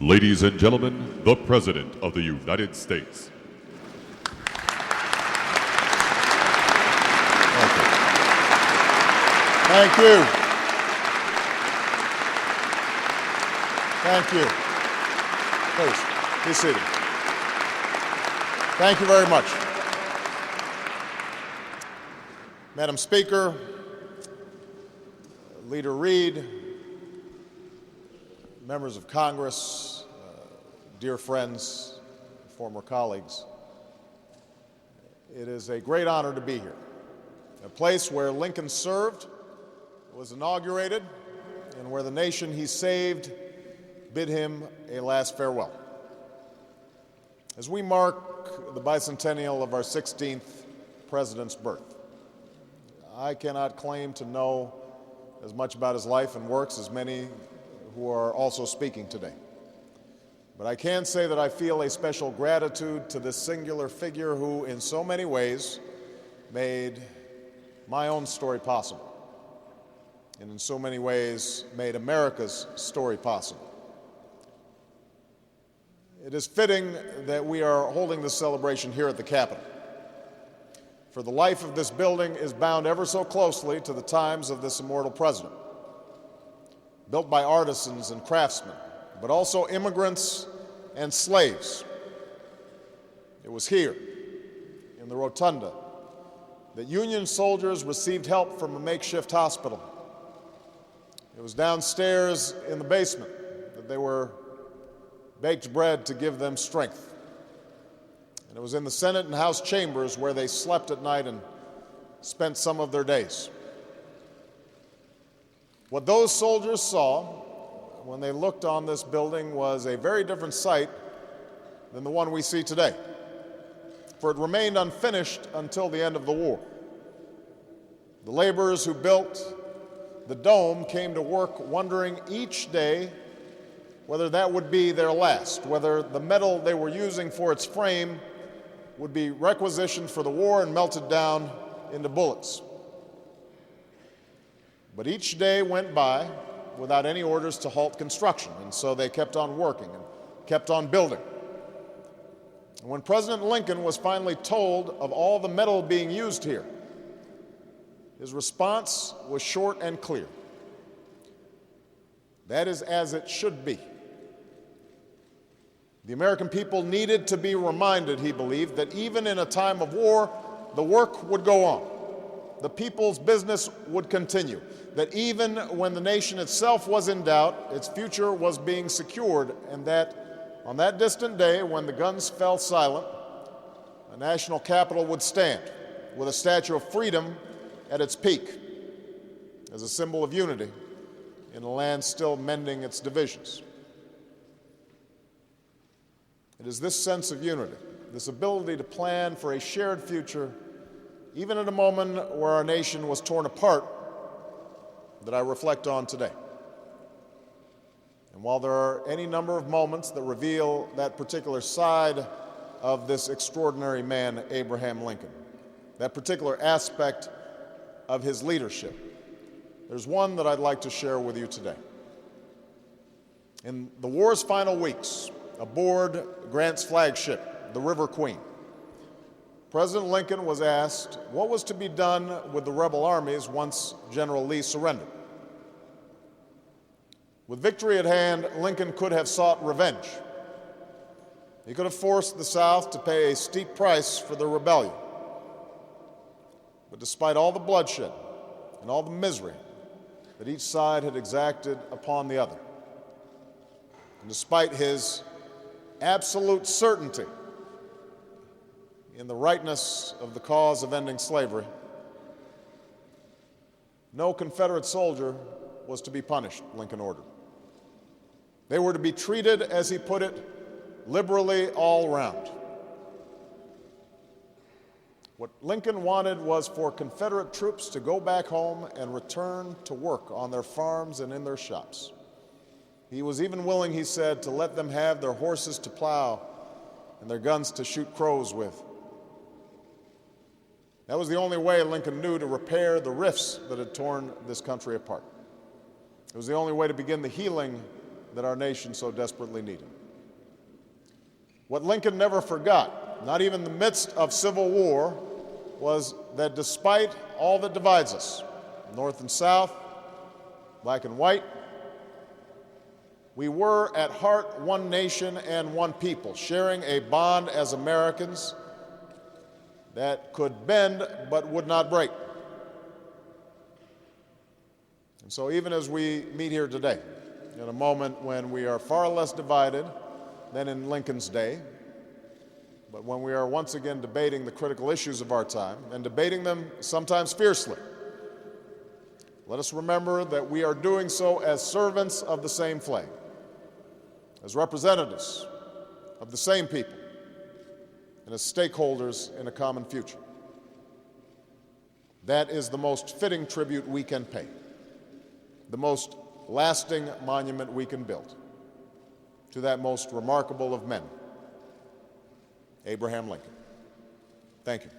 Ladies and gentlemen, the President of the United States. Thank you. Thank you. Please, be seated. Thank you very much. Madam Speaker, Leader Reid, members of Congress, dear friends, former colleagues, it is a great honor to be here. A place where Lincoln served, was inaugurated, and where the nation he saved bid him a last farewell. As we mark the bicentennial of our 16th president's birth, I cannot claim to know as much about his life and works as many who are also speaking today. But I can say that I feel a special gratitude to this singular figure who, in so many ways, made my own story possible, and in so many ways made America's story possible. It is fitting that we are holding this celebration here at the Capitol, for the life of this building is bound ever so closely to the times of this immortal president, built by artisans and craftsmen, but also immigrants and slaves. It was here, in the rotunda, that Union soldiers received help from a makeshift hospital. It was downstairs in the basement that they were baked bread to give them strength. And it was in the Senate and House chambers where they slept at night and spent some of their days. What those soldiers saw when they looked on this building was a very different sight than the one we see today, for it remained unfinished until the end of the war. The laborers who built the dome came to work wondering each day whether that would be their last, whether the metal they were using for its frame would be requisitioned for the war and melted down into bullets. But each day went by without any orders to halt construction, and so they kept on working and kept on building. And when President Lincoln was finally told of all the metal being used here, his response was short and clear. That is as it should be. The American people needed to be reminded, he believed, that even in a time of war, the work would go on. The people's business would continue. That even when the nation itself was in doubt, its future was being secured, and that on that distant day when the guns fell silent, a national capital would stand with a Statue of Freedom at its peak as a symbol of unity in a land still mending its divisions. It is this sense of unity, this ability to plan for a shared future, even at a moment where our nation was torn apart, that I reflect on today. And while there are any number of moments that reveal that particular side of this extraordinary man, Abraham Lincoln, that particular aspect of his leadership, there's one that I'd like to share with you today. In the war's final weeks, aboard Grant's flagship, the River Queen, President Lincoln was asked what was to be done with the rebel armies once General Lee surrendered. With victory at hand, Lincoln could have sought revenge. He could have forced the South to pay a steep price for their rebellion. But despite all the bloodshed and all the misery that each side had exacted upon the other, and despite his absolute certainty in the rightness of the cause of ending slavery, no Confederate soldier was to be punished, Lincoln ordered. They were to be treated, as he put it, liberally all around. What Lincoln wanted was for Confederate troops to go back home and return to work on their farms and in their shops. He was even willing, he said, to let them have their horses to plow and their guns to shoot crows with. That was the only way Lincoln knew to repair the rifts that had torn this country apart. It was the only way to begin the healing that our nation so desperately needed. What Lincoln never forgot, not even in the midst of civil war, was that despite all that divides us, North and South, black and white, we were at heart one nation and one people, sharing a bond as Americans that could bend but would not break. And so even as we meet here today, in a moment when we are far less divided than in Lincoln's day, but when we are once again debating the critical issues of our time, and debating them sometimes fiercely, let us remember that we are doing so as servants of the same flag, as representatives of the same people, and as stakeholders in a common future. That is the most fitting tribute we can pay, the most lasting monument we can build to that most remarkable of men, Abraham Lincoln. Thank you.